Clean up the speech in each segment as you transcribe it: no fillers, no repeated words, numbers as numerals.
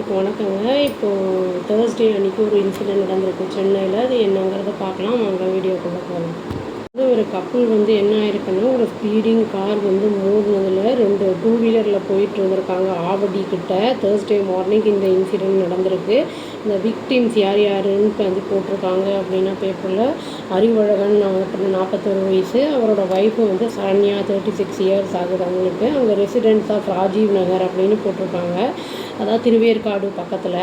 எல்லாத்துக்கும் வணக்கங்க. இப்போது தேர்ஸ்டே அன்றைக்கி ஒரு இன்சிடெண்ட் நடந்திருக்கு சென்னையில். அது என்னங்கிறத பார்க்கலாம் வாங்க வீடியோக்குள்ளே போகலாம். ஒரு கப்புள் என்ன ஆயிருக்குன்னா, ஒரு ஸ்பீடிங் கார் மோதினதில் 2 டூ வீலரில் போயிட்டு இருந்திருக்காங்க ஆவடி கிட்ட. தேர்ஸ்டே மார்னிங் இந்த இன்சிடெண்ட் நடந்திருக்கு. இந்த விக்டிம்ஸ் யார் யாருன்னு போட்டிருக்காங்க அப்படின்னா பேப்பரில் அறிவழகன் 41 வயசு, அவரோட ஒய்ஃபு சரண்யா 36 இயர்ஸ் ஆகுது அவங்களுக்கு. அவங்க ரெசிடென்ட்ஸ் ஆஃப் ராஜீவ் நகர் அப்படின்னு போட்டிருக்காங்க, அதாவது திருவேற்காடு பக்கத்தில்.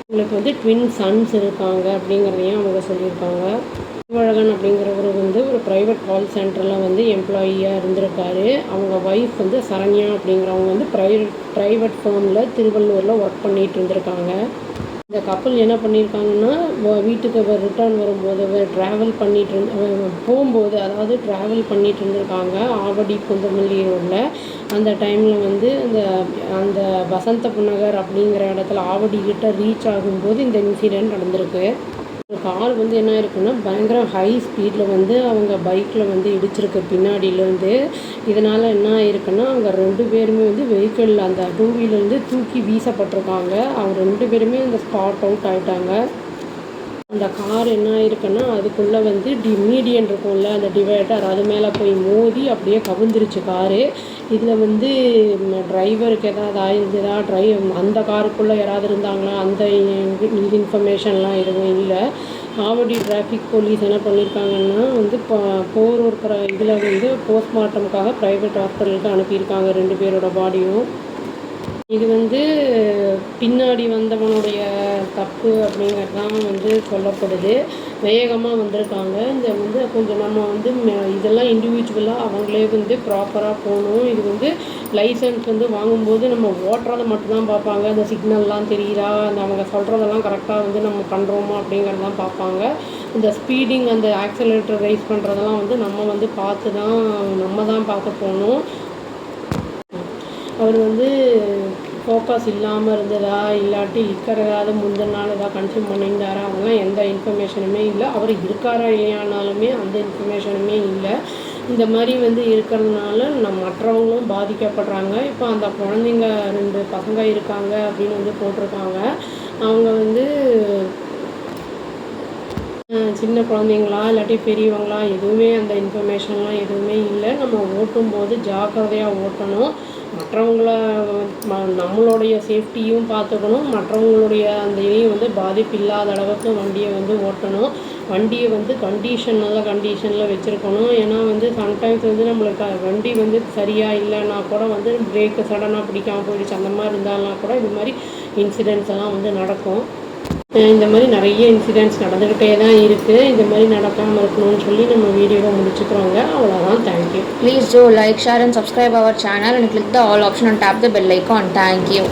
அவங்களுக்கு ட்வின் சன்ஸ் இருக்காங்க அப்படிங்கிறதையும் அவங்க சொல்லியிருக்காங்க. அறிவழகன் அப்படிங்கிறவர் ஒரு ப்ரைவேட் கால் சென்டரில் எம்ப்ளாயியாக இருந்திருக்காரு. அவங்க ஒய்ஃப் சரண்யா அப்படிங்கிறவங்க ப்ரைவேட் ஃபேமில் திருவள்ளூரில் ஒர்க் பண்ணிகிட்டு இருந்திருக்காங்க. இந்த கப்பல் என்ன பண்ணியிருக்காங்கன்னா, வீட்டுக்கு ரிட்டர்ன் வரும்போது ட்ராவல் போகும்போது, அதாவது ட்ராவல் பண்ணிகிட்டு இருந்திருக்காங்க ஆவடி குந்தமல்லி ரோடில். அந்த டைமில் அந்த வசந்த நகர் அப்படிங்கிற இடத்துல ஆவடி கிட்ட ரீச் ஆகும்போது இந்த இன்சிடெண்ட் நடந்திருக்கு. கார் என்ன இருக்குன்னா, பயங்கர ஹை ஸ்பீடில் அவங்க பைக்கில் இடிச்சிருக்கு பின்னாடியிலேருந்து. இதனால் என்ன ஆயிருக்குன்னா, அவங்க 2 பேருமே வெஹிக்கிளில் அந்த டூ வீலர்லேருந்து தூக்கி வீசப்பட்டிருக்காங்க. அவங்க 2 பேருமே அந்த ஸ்பாட் அவுட் ஆகிட்டாங்க. அந்த கார் என்ன ஆயிருக்குன்னா, அதுக்குள்ளே மீடியன் இருக்கும்ல, அந்த டிவைடர், அது மேலே போய் மோதி அப்படியே கவிழ்ந்துருச்சு காரு. இதில் டிரைவருக்கு ஏதாவது ஆயிருந்ததா, அந்த காருக்குள்ளே யாராவது இருந்தாங்களா, அந்த இன்ஃபர்மேஷன்லாம் எதுவும் இல்லை. ஆவடி டிராஃபிக் போலீஸ் என்ன பண்ணியிருக்காங்கன்னா, போரூர் இதில் போஸ்ட்மார்ட்டமுக்காக ப்ரைவேட் ஹாஸ்பிட்டலுக்கு அனுப்பியிருக்காங்க 2 பேரோட பாடியும். இது பின்னாடி வந்தவனுடைய தப்பு அப்படிங்கிறது தான் சொல்லப்படுது. வேகமாக வந்திருக்காங்க. இந்த கொஞ்சம் நம்ம இதெல்லாம் இண்டிவிஜுவலாக அவங்களே ப்ராப்பராக போகணும். இது லைசன்ஸ் வாங்கும்போது நம்ம ஓட்டுறதை மட்டும்தான் பார்ப்பாங்க. அந்த சிக்னல்லாம் தெரியுதா, அவங்க சொல்கிறதெல்லாம் கரெக்டாக நம்ம பண்ணுறோமா அப்படிங்கிறதான் பார்ப்பாங்க. இந்த ஸ்பீடிங், அந்த ஆக்சிலேட்டர் ரைஸ் பண்ணுறதெல்லாம் நம்ம பார்த்து போகணும். அவர் ஃபோக்கஸ் இல்லாமல் இருந்ததா, இல்லாட்டி லிக்கர் ஏதாவது முந்தின நாள் ஏதாவது கன்சியூம் பண்ணியிருந்தாரா, அதெல்லாம் எந்த இன்ஃபர்மேஷனுமே இல்லை. அவர் இருக்காரா இல்லையானாலுமே அந்த இன்ஃபர்மேஷனுமே இல்லை. இந்த மாதிரி இருக்கிறதுனால மற்றவங்களும் பாதிக்கப்படுறாங்க. இப்போ அந்த குழந்தைங்க 2 பசங்க இருக்காங்க அப்படின்னு போட்டிருக்காங்க. அவங்க சின்ன குழந்தைங்களா இல்லாட்டி பெரியவங்களா எதுவுமே அந்த இன்ஃபர்மேஷன்லாம் எதுவுமே இல்லை. நம்ம ஓட்டும்போது ஜாக்கிரதையாக ஓட்டணும். நம்மளுடைய சேஃப்டியும் பார்த்துக்கணும். மற்றவங்களுடைய அந்த இதையும் பாதிப்பு இல்லாத அளவுக்கு வண்டியை ஓட்டணும். வண்டியை நல்ல கண்டிஷனில் வச்சுருக்கணும். ஏன்னா சம்டைம்ஸ் நம்மளுக்கு வண்டி சரியாக இல்லைன்னா கூட பிரேக்கு சடனாக பிடிக்காமல் போயிடுச்சு, அந்த மாதிரி இருந்தாலும் கூட இது மாதிரி இன்சிடென்ட்ஸ் எல்லாம் நடக்கும். இந்த மாதிரி நிறைய இன்சிடென்ட்ஸ் நடந்துக்கிட்டே தான் இருக்குது. இந்த மாதிரி நடக்காமல் இருக்கணும்னு சொல்லி நம்ம வீடியோவை முடிச்சுக்கிறோங்க. அவ்வளோதான். Thank you. Please do like, share and subscribe our channel and click the all option and tap the bell icon. Thank you.